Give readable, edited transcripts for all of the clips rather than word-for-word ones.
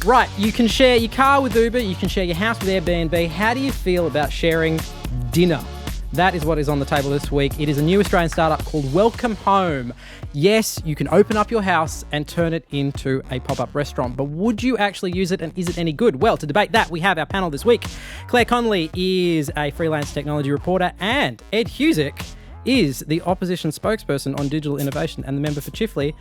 Right, you can share your car with Uber, you can share your house with Airbnb. How do you feel about sharing dinner? That is what is on the table this week. It is a new Australian startup called Welcome Home. Yes, you can open up your house and turn it into a pop-up restaurant, but would you actually use it, and is it any good? Well, to debate that, we have our panel this week. Claire Connolly is a freelance technology reporter, and Ed Husick is the opposition spokesperson on digital innovation and the member for Chifley,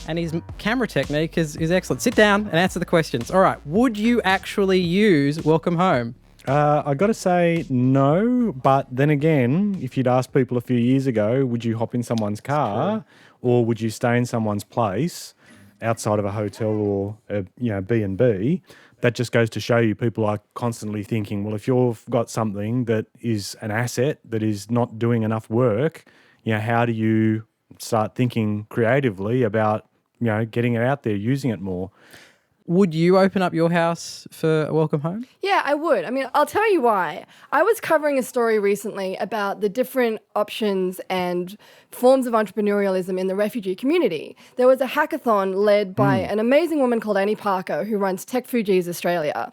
and his camera technique is excellent. Sit down and answer the questions. All right, would you actually use Welcome Home? I got to say no, but then again, if you'd asked people a few years ago, would you hop in someone's car or would you stay in someone's place outside of a hotel or a B&B? That just goes to show you people are constantly thinking, well, if you've got something that is an asset that is not doing enough work, how do you start thinking creatively about, getting it out there, using it more? Would you open up your house for a Welcome Home? Yeah, I would. I mean, I'll tell you why. I was covering a story recently about the different options and forms of entrepreneurialism in the refugee community. There was a hackathon led by an amazing woman called Annie Parker, who runs TechFugees Australia.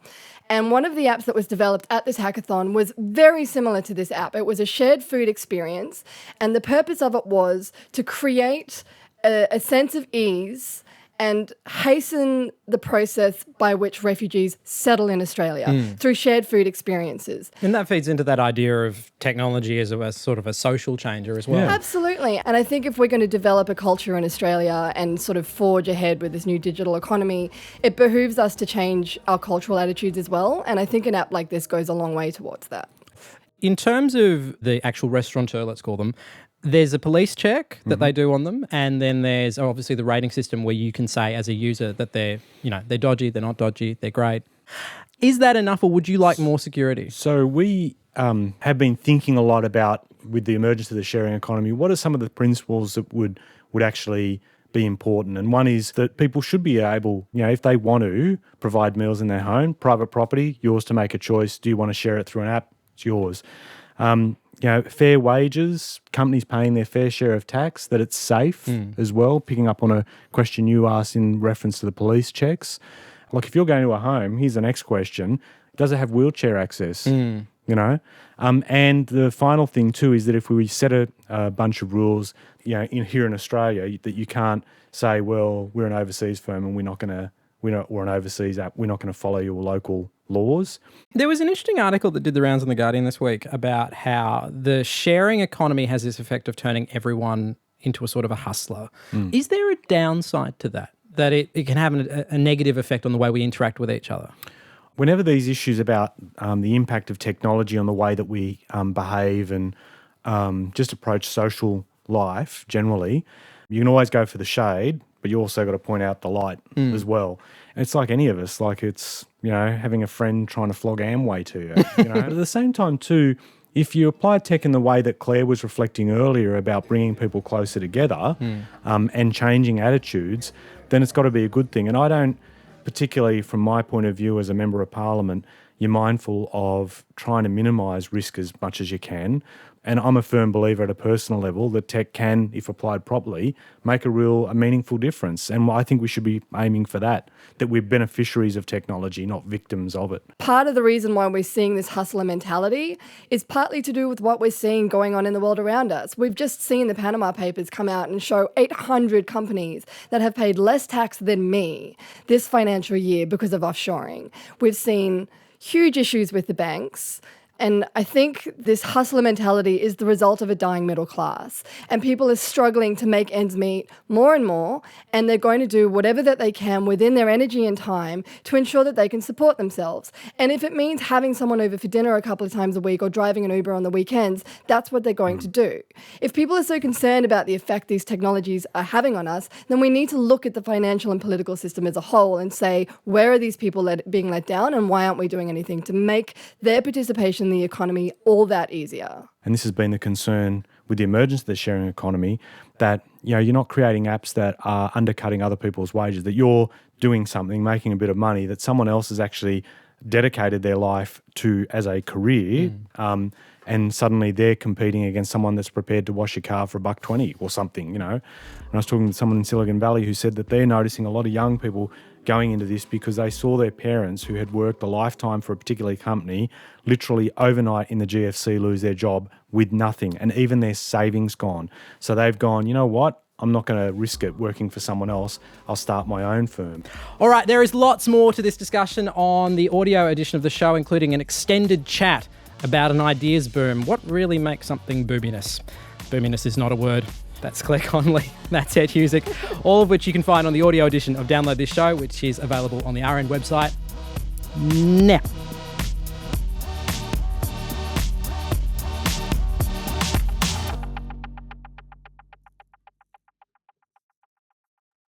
And one of the apps that was developed at this hackathon was very similar to this app. It was a shared food experience, and the purpose of it was to create a sense of ease and hasten the process by which refugees settle in Australia through shared food experiences. And that feeds into that idea of technology as a sort of a social changer as well. Yeah. Absolutely. And I think if we're going to develop a culture in Australia and sort of forge ahead with this new digital economy, it behooves us to change our cultural attitudes as well. And I think an app like this goes a long way towards that. In terms of the actual restaurateur, let's call them, there's a police check that they do on them, and then there's obviously the rating system where you can say as a user that they're dodgy, they're not dodgy, they're great. Is that enough, or would you like more security? So we have been thinking a lot about, with the emergence of the sharing economy, what are some of the principles that would actually be important? And one is that people should be able, if they want to provide meals in their home, private property, yours to make a choice. Do you want to share it through an app? It's yours. Fair wages, companies paying their fair share of tax, that it's safe as well, picking up on a question you asked in reference to the police checks. Like, if you're going to a home, here's the next question: does it have wheelchair access? And the final thing too is that if we set a bunch of rules, here in Australia, that you can't say, well, we're an overseas firm and or an overseas app, we're not going to follow your local laws. There was an interesting article that did the rounds on The Guardian this week about how the sharing economy has this effect of turning everyone into a sort of a hustler. Is there a downside to that it can have a negative effect on the way we interact with each other? Whenever these issues about the impact of technology on the way that we behave and just approach social life generally, you can always go for the shade, but you also got to point out the light as well. And it's like any of us, like it's, having a friend trying to flog Amway to you. But at the same time too, if you apply tech in the way that Claire was reflecting earlier about bringing people closer together and changing attitudes, then it's got to be a good thing. And I don't, particularly from my point of view as a member of parliament, you're mindful of trying to minimise risk as much as you can. And I'm a firm believer at a personal level that tech can, if applied properly, make a meaningful difference. And I think we should be aiming for that we're beneficiaries of technology, not victims of it. Part of the reason why we're seeing this hustler mentality is partly to do with what we're seeing going on in the world around us. We've just seen the Panama Papers come out and show 800 companies that have paid less tax than me this financial year because of offshoring. We've seen huge issues with the banks. And I think this hustler mentality is the result of a dying middle class. And people are struggling to make ends meet more and more, and they're going to do whatever that they can within their energy and time to ensure that they can support themselves. And if it means having someone over for dinner a couple of times a week or driving an Uber on the weekends, that's what they're going to do. If people are so concerned about the effect these technologies are having on us, then we need to look at the financial and political system as a whole and say, where are these people being let down, and why aren't we doing anything to make their participation the economy all that easier? And this has been the concern with the emergence of the sharing economy, that you're not creating apps that are undercutting other people's wages, that you're doing something, making a bit of money that someone else has actually dedicated their life to as a career, and suddenly they're competing against someone that's prepared to wash your car for $1.20 or something, And I was talking to someone in Silicon Valley who said that they're noticing a lot of young people going into this because they saw their parents who had worked a lifetime for a particular company literally overnight in the GFC lose their job with nothing and even their savings gone. So they've gone, you know what? I'm not going to risk it working for someone else. I'll start my own firm. All right, there is lots more to this discussion on the audio edition of the show, including an extended chat about an ideas boom. What really makes something boominess? Boominess is not a word. That's Claire Connolly. That's Ed Husick. All of which you can find on the audio edition of Download This Show, which is available on the RN website now.